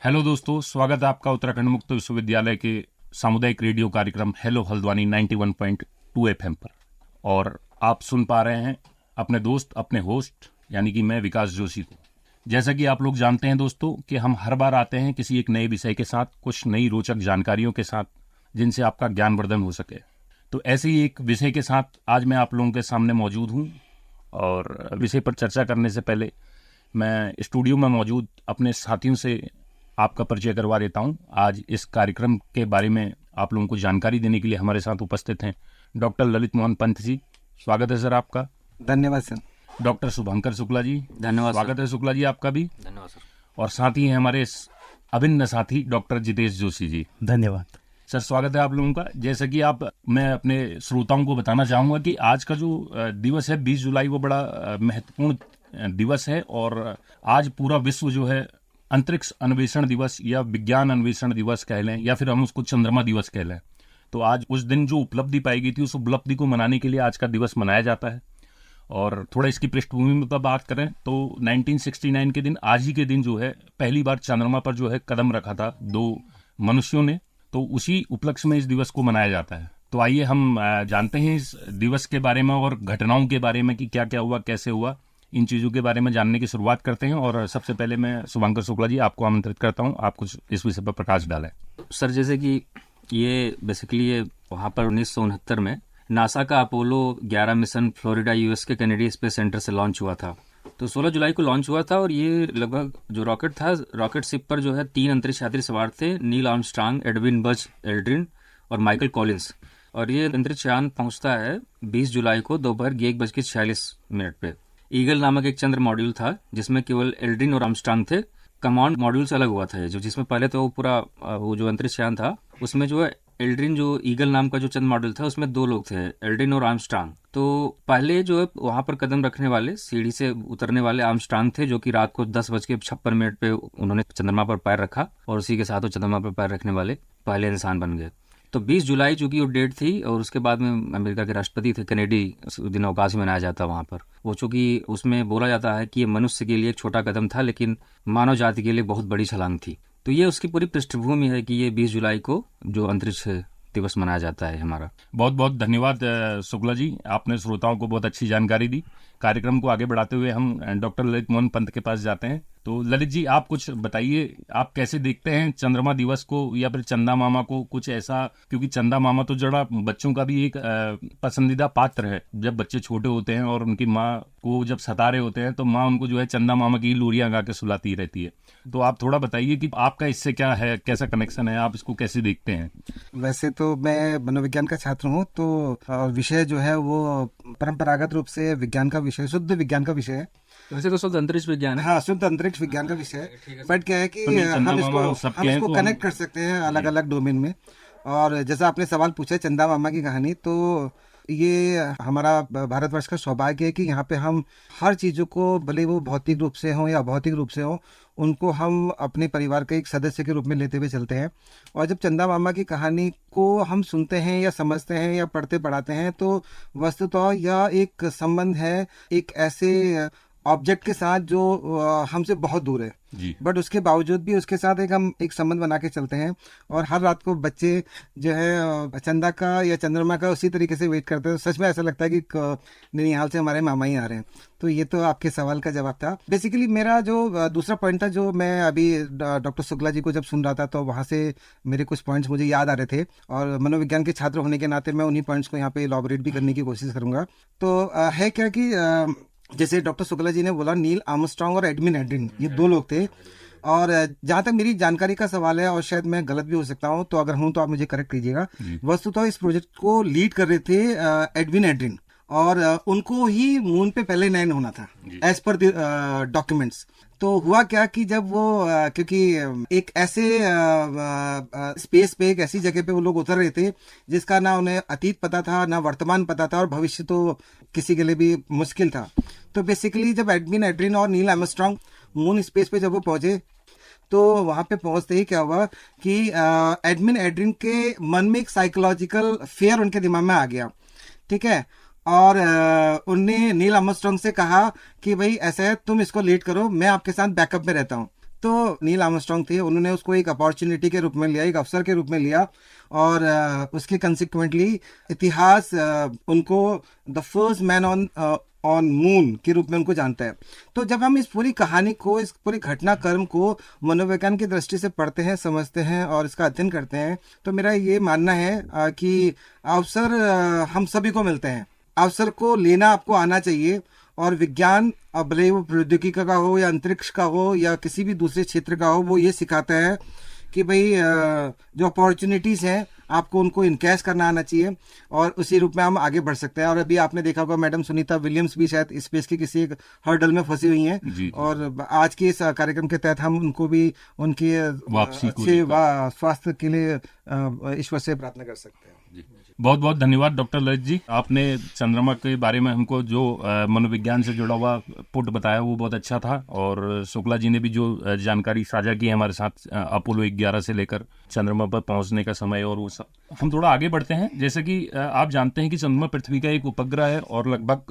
Hello दोस्तों, स्वागत है आपका उत्तराखंड मुक्त विश्वविद्यालय के सामुदायिक रेडियो कार्यक्रम हेलो हल्द्वानी 91.2 एफएम पर। और आप सुन पा रहे हैं अपने दोस्त, अपने होस्ट यानी कि मैं विकास जोशी को। जैसा कि आप लोग जानते हैं दोस्तों कि हम हर बार आते हैं किसी एक नए विषय के साथ, कुछ नई रोचक जानकारियों के साथ, जिनसे आपका ज्ञानवर्धन हो सके। तो ऐसे ही एक विषय के साथ आज मैं आप लोगों के सामने मौजूद हूँ। और विषय पर चर्चा करने से पहले मैं स्टूडियो में मौजूद अपने साथियों से आपका परिचय करवा देता हूं। आज इस कार्यक्रम के बारे में आप लोगों को जानकारी देने के लिए हमारे साथ उपस्थित हैं डॉक्टर ललित मोहन पंत जी। स्वागत है सर आपका। धन्यवाद सर। डॉक्टर शुभंकर शुक्ला जी। धन्यवाद। स्वागत है शुक्ला जी आपका भी। धन्यवाद सर। और साथ ही हैं हमारे अभिन्न साथी डॉक्टर जितेश जोशी जी। धन्यवाद सर, स्वागत है आप लोगों का। जैसा कि मैं अपने श्रोताओं को बताना चाहूँगा कि आज का जो दिवस है 20 जुलाई, वो बड़ा महत्वपूर्ण दिवस है। और आज पूरा विश्व जो है अंतरिक्ष अन्वेषण दिवस या विज्ञान अन्वेषण दिवस कह लें, या फिर हम उसको चंद्रमा दिवस कह लें। तो आज उस दिन जो उपलब्धि पाई गई थी, उस उपलब्धि को मनाने के लिए आज का दिवस मनाया जाता है। और थोड़ा इसकी पृष्ठभूमि पर बात करें तो 1969 के दिन, आज ही के दिन जो है पहली बार चंद्रमा पर जो है कदम रखा था 2 मनुष्यों ने। तो उसी उपलक्ष्य में इस दिवस को मनाया जाता है। तो आइए हम जानते हैं इस दिवस के बारे में और घटनाओं के बारे में कि क्या क्या हुआ, कैसे हुआ। इन चीज़ों के बारे में जानने की शुरुआत करते हैं। और सबसे पहले मैं शुभंकर शुक्ला जी आपको आमंत्रित करता हूं, आप कुछ इस विषय पर प्रकाश डालें। सर, जैसे कि ये बेसिकली ये वहाँ पर 1969 में नासा का अपोलो 11 मिशन फ्लोरिडा यूएस के कैनेडी स्पेस सेंटर से लॉन्च हुआ था। तो 16 जुलाई को लॉन्च हुआ था। और ये लगभग जो रॉकेट था, रॉकेट शिप पर जो है 3 अंतरिक्ष यात्री सवार थे, Neil Armstrong, Edwin Buzz Aldrin और माइकल कॉलिंस। और ये अंतरिक्ष यान पहुंचता है 20 जुलाई को दोपहर 1:46 पे। ईगल नामक एक चंद्र मॉड्यूल था जिसमें केवल एल्ड्रिन और आर्मस्ट्रांग थे। कमांड मॉड्यूल से अलग हुआ था, जो जिसमें पहले तो वो पूरा वो जो अंतरिक्ष यान था उसमें जो है एल्ड्रिन, जो ईगल नाम का जो चंद्र मॉड्यूल था उसमें 2 लोग थे, एल्ड्रिन और आर्मस्ट्रांग। तो पहले जो है वहां पर कदम रखने वाले, सीढ़ी से उतरने वाले आर्मस्ट्रांग थे, जो कि रात को 10:56 पे उन्होंने चंद्रमा पर पैर रखा। और उसी के साथ वो चंद्रमा पर पैर रखने वाले पहले इंसान बन गए। तो 20 जुलाई चूंकि वो डेट थी, और उसके बाद में अमेरिका के राष्ट्रपति थे कैनेडी, उस दिन अवकाश मनाया जाता वहाँ पर। वो चूंकि उसमें बोला जाता है कि ये मनुष्य के लिए एक छोटा कदम था, लेकिन मानव जाति के लिए बहुत बड़ी छलांग थी। तो ये उसकी पूरी पृष्ठभूमि है कि ये 20 जुलाई को जो अंतरिक्ष दिवस मनाया जाता है हमारा। बहुत बहुत धन्यवाद शुक्ला जी, आपने श्रोताओं को बहुत अच्छी जानकारी दी। कार्यक्रम को आगे बढ़ाते हुए हम डॉक्टर ललित मोहन पंत के पास जाते हैं। तो ललित जी, आप कुछ बताइए, आप कैसे देखते हैं चंद्रमा दिवस को या फिर चंदा मामा को? कुछ ऐसा, क्योंकि चंदा मामा तो जरा बच्चों का भी एक पसंदीदा पात्र है। जब बच्चे छोटे होते हैं और उनकी माँ को जब सता रहे होते हैं तो माँ उनको जो है चंदा मामा की लोरियां गा के सुलाती रहती है। तो आप थोड़ा बताइए कि आपका इससे क्या है, कैसा कनेक्शन है, आप इसको कैसे देखते हैं? वैसे तो मैं मनोविज्ञान का छात्र हूँ, तो विषय जो है वो परंपरागत रूप से विज्ञान का विषय, शुद्ध विज्ञान का विषय है। वैसे तो शुद्ध अंतरिक्ष विज्ञान है। हाँ, शुद्ध अंतरिक्ष विज्ञान का विषय है। बट क्या है कि हम इसको कनेक्ट कर सकते हैं अलग अलग डोमेन में। और जैसा आपने सवाल पूछा चंदा मामा की कहानी, तो ये हमारा भारतवर्ष का सौभाग्य है कि यहाँ पे हम हर चीज़ों को, भले वो भौतिक रूप से हों या अभौतिक रूप से हों, उनको हम अपने परिवार के एक सदस्य के रूप में लेते हुए चलते हैं। और जब चंदा मामा की कहानी को हम सुनते हैं या समझते हैं या पढ़ते पढ़ाते हैं, तो वस्तुतः यह एक संबंध है एक ऐसे ऑब्जेक्ट के साथ जो हमसे बहुत दूर है, बट उसके बावजूद भी उसके साथ हम एक संबंध बना के चलते हैं। और हर रात को बच्चे जो है चंदा का या चंद्रमा का उसी तरीके से वेट करते हैं। सच में ऐसा लगता है कि ननिहाल से हमारे मामा ही आ रहे हैं। तो ये तो आपके सवाल का जवाब था। बेसिकली मेरा जो दूसरा पॉइंट था, जो मैं अभी डॉक्टर शुक्ला जी को जब सुन रहा था तो वहाँ से मेरे कुछ पॉइंट्स मुझे याद आ रहे थे, और मनोविज्ञान के छात्र होने के नाते मैं उन्हीं पॉइंट्स को यहाँ पे इलॉबरेट भी करने की कोशिश करूंगा। तो है क्या कि जैसे डॉक्टर शुक्ला जी ने बोला, नील आर्मस्ट्रांग और एडविन एल्ड्रिन, ये 2 लोग थे। और जहाँ तक मेरी जानकारी का सवाल है, और शायद मैं गलत भी हो सकता हूँ, तो अगर हूँ तो आप मुझे करेक्ट कीजिएगा, वस्तुतः इस प्रोजेक्ट को लीड कर रहे थे एडविन एल्ड्रिन, और उनको ही मून पे पहले लैंड होना था एज पर डॉक्यूमेंट्स। तो हुआ क्या कि जब वो क्योंकि एक ऐसे स्पेस पे, एक ऐसी जगह पे वो लोग उतर रहे थे जिसका ना उन्हें अतीत पता था, ना वर्तमान पता था, और भविष्य तो किसी के लिए भी मुश्किल था। तो बेसिकली जब एडविन एल्ड्रिन और नील आर्मस्ट्रांग मून स्पेस पे जब वो पहुंचे, तो वहां पे पहुंचते ही क्या हुआ कि एडविन एल्ड्रिन के मन में एक साइकोलॉजिकल फेयर उनके दिमाग में आ गया। ठीक है, और उनने नील आर्मस्ट्रांग से कहा कि भाई ऐसा है, तुम इसको लीड करो, मैं आपके साथ बैकअप में रहता हूँ। तो नील आर्मस्ट्रांग थे, उन्होंने उसको एक अपॉर्चुनिटी के रूप में लिया, एक अवसर के रूप में लिया, और उसके कंसिक्वेंटली इतिहास उनको the first man on moon के रूप में उनको जानता है। तो जब हम इस पूरी कहानी को, इस पूरी घटनाक्रम को मनोविज्ञान की दृष्टि से पढ़ते हैं, समझते हैं और इसका अध्ययन करते हैं, तो मेरा ये मानना है कि अवसर हम सभी को मिलते हैं। अवसर को लेना आपको आना चाहिए, और विज्ञान, अब भले वो प्रौद्योगिकी का हो या अंतरिक्ष का हो या किसी भी दूसरे क्षेत्र का हो, वो ये सिखाता है कि भाई जो अपॉर्चुनिटीज़ हैं आपको उनको इनकैश करना आना चाहिए, और उसी रूप में हम आगे बढ़ सकते हैं। और अभी आपने देखा होगा मैडम सुनीता विलियम्स भी शायद स्पेस की किसी एक हर्डल में फंसी हुई हैं, और आज के इस कार्यक्रम के तहत हम उनको भी उनके अच्छे स्वास्थ्य के लिए ईश्वर से प्रार्थना कर सकते हैं। बहुत बहुत धन्यवाद डॉक्टर ललित जी, आपने चंद्रमा के बारे में हमको जो मनोविज्ञान से जुड़ा हुआ पुट बताया वो बहुत अच्छा था, और शुक्ला जी ने भी जो जानकारी साझा की है हमारे साथ अपोलो 11 से लेकर चंद्रमा पर पहुंचने का समय और वो सब। हम थोड़ा आगे बढ़ते हैं। जैसे कि आप जानते हैं कि चंद्रमा पृथ्वी का एक उपग्रह है, और लगभग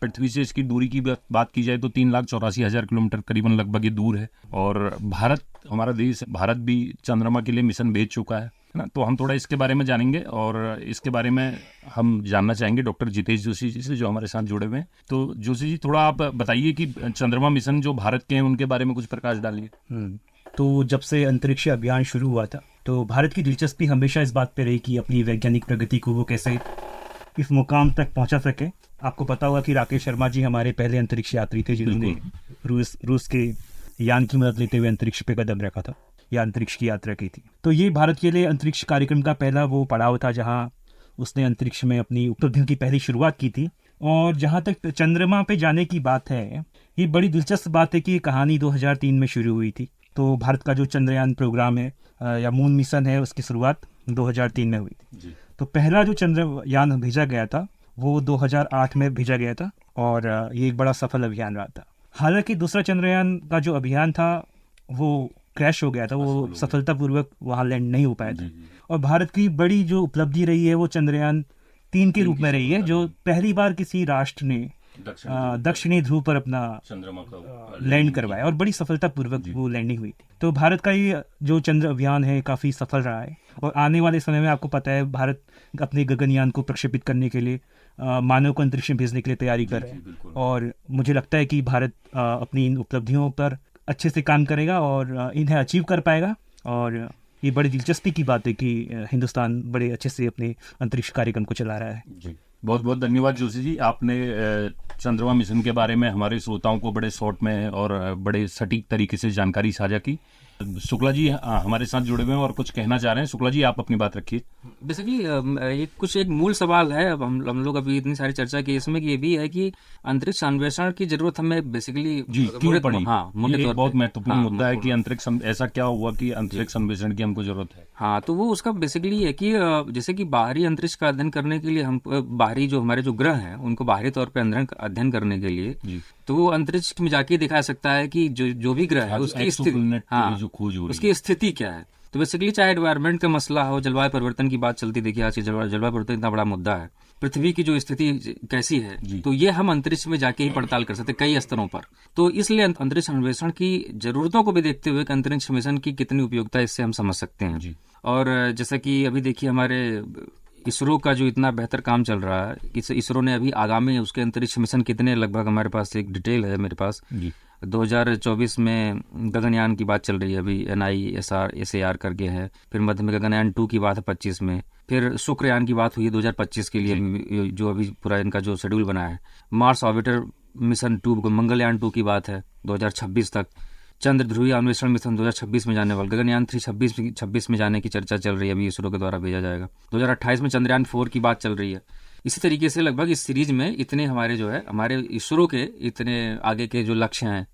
पृथ्वी से इसकी दूरी की बात की जाए तो 3,84,000 किलोमीटर करीबन लगभग ये दूर है। और भारत, हमारा देश भारत भी चंद्रमा के लिए मिशन भेज चुका है ना। तो हम थोड़ा इसके बारे में जानेंगे, और इसके बारे में हम जानना चाहेंगे डॉक्टर जितेश जोशी जी से, जो हमारे साथ जुड़े हुए हैं। तो जोशी जी, थोड़ा आप बताइए कि चंद्रमा मिशन जो भारत के हैं उनके बारे में कुछ प्रकाश डालिए। तो जब से अंतरिक्ष अभियान शुरू हुआ था, तो भारत की दिलचस्पी हमेशा इस बात पे रही कि अपनी वैज्ञानिक प्रगति को वो कैसे इस मुकाम तक पहुंचा सके। आपको पता होगा कि राकेश शर्मा जी हमारे पहले अंतरिक्ष यात्री थे, जिन्होंने रूस के यान की मदद लेते हुए अंतरिक्ष पे कदम रखा था या अंतरिक्ष की यात्रा की थी। तो ये भारत के लिए अंतरिक्ष कार्यक्रम का पहला वो पड़ाव था जहां उसने अंतरिक्ष में अपनी उपलब्धियों की पहली शुरुआत की थी। और जहां तक चंद्रमा पे जाने की बात है, ये बड़ी दिलचस्प बात है कि ये कहानी 2003 में शुरू हुई थी। तो भारत का जो चंद्रयान प्रोग्राम है या मून मिशन है, उसकी शुरुआत 2003 में हुई थी। तो पहला जो चंद्रयान भेजा गया था वो 2008 में भेजा गया था, और ये एक बड़ा सफल अभियान रहा था। हालांकि दूसरा चंद्रयान का जो अभियान था वो क्रैश हो गया था, वो सफलतापूर्वक वहाँ लैंड नहीं हो पाया था। और भारत की बड़ी जो उपलब्धि रही है वो चंद्रयान 3 के रूप में रही है, जो पहली बार किसी राष्ट्र ने दक्षिणी ध्रुव पर अपना चंद्रमा का लैंड करवाया, और बड़ी सफलतापूर्वक वो लैंडिंग हुई थी। तो भारत का ये जो चंद्र अभियान है काफ़ी सफल रहा है, और आने वाले समय में आपको पता है भारत अपने गगनयान को प्रक्षेपित करने के लिए मानव को अंतरिक्ष में भेजने के लिए तैयारी कर रहे हैं। और मुझे लगता है कि भारत अपनी इन उपलब्धियों पर अच्छे से काम करेगा और इन्हें अचीव कर पाएगा। और ये बड़ी दिलचस्पी की बात है कि हिंदुस्तान बड़े अच्छे से अपने अंतरिक्ष कार्यक्रम को चला रहा है। जी, बहुत बहुत धन्यवाद जोशी जी, आपने चंद्रमा मिशन के बारे में हमारे श्रोताओं को बड़े शॉर्ट में और बड़े सटीक तरीके से जानकारी साझा की। शुक्ला जी हमारे साथ जुड़े हुए हैं और कुछ कहना चाह रहे हैं। शुक्ला जी, आप अपनी बात रखिए। बेसिकली एक मूल सवाल है, अब हम लोग अभी इतनी सारी चर्चा की इसमें, कि ये भी है कि अंतरिक्ष अन्वेषण की जरूरत हमें बेसिकली क्यों पड़ी। मोटे तौर बहुत महत्वपूर्ण मुद्दा है कि अंतरिक्ष ऐसा क्या हुआ कि अंतरिक्ष अन्वेषण की हमको जरूरत है। हाँ, तो वो उसका बेसिकली है कि जैसे कि बाहरी अंतरिक्ष का अध्ययन करने के लिए हम बाहरी जो हमारे जो ग्रह हैं उनको बाहरी तौर पर अध्ययन करने के लिए, तो वो अंतरिक्ष में जाके दिखा सकता है कि जो भी ग्रह है उसकी स्थिति, उसकी स्थिति क्या है। तो बेसिकली चाहे एनवायरनमेंट का मसला हो, जलवायु परिवर्तन की बात चलती, देखिए आज की जलवायु परिवर्तन इतना बड़ा मुद्दा है, पृथ्वी की जो स्थिति कैसी है, तो ये हम अंतरिक्ष में जाके ही पड़ताल कर सकते कई स्तरों पर। तो इसलिए अंतरिक्ष अन्वेषण की जरूरतों को भी देखते हुए अंतरिक्ष मिशन की कितनी उपयोगिता इससे हम समझ सकते हैं। और जैसा कि अभी देखिए हमारे इसरो का जो इतना बेहतर काम चल रहा है, इसरो ने अभी आगामी उसके अंतरिक्ष मिशन कितने, लगभग हमारे पास एक डिटेल है मेरे पास, 2024 में गगनयान की बात चल रही है, अभी NISR करके है, फिर मध्य में गगनयान 2 की बात है 25 में, फिर शुक्रयान की बात हुई है 2025 के लिए, जो अभी पूरा इनका जो शेड्यूल बना है। मार्स ऑर्बिटर मिशन 2, मंगलयान 2 की बात है 2026 तक। चंद्र ध्रुवीय अन्वेषण मिशन 2026 में जाने वाला, गगनयान 3 26 में जाने की चर्चा चल रही है, अभी इसरो के द्वारा भेजा जाएगा। 2028 में चंद्रयान 4 की बात चल रही है। इसी तरीके से लगभग इस सीरीज में इतने हमारे जो है हमारे इसरो के इतने आगे के जो लक्ष्य हैं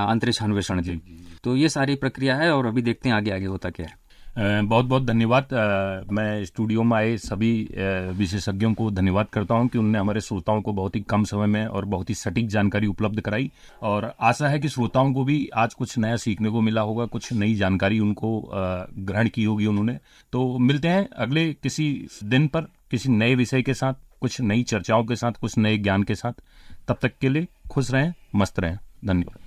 अंतरिक्ष अन्वेषण के, तो ये सारी प्रक्रिया है और अभी देखते हैं आगे आगे होता क्या है। बहुत बहुत धन्यवाद। मैं स्टूडियो में आए सभी विशेषज्ञों को धन्यवाद करता हूं कि उन्होंने हमारे श्रोताओं को बहुत ही कम समय में और बहुत ही सटीक जानकारी उपलब्ध कराई, और आशा है कि श्रोताओं को भी आज कुछ नया सीखने को मिला होगा, कुछ नई जानकारी उनको ग्रहण की होगी उन्होंने। तो मिलते हैं अगले किसी दिन पर किसी नए विषय के साथ, कुछ नई चर्चाओं के साथ, कुछ नए ज्ञान के साथ। तब तक के लिए खुश रहें, मस्त रहें। धन्यवाद।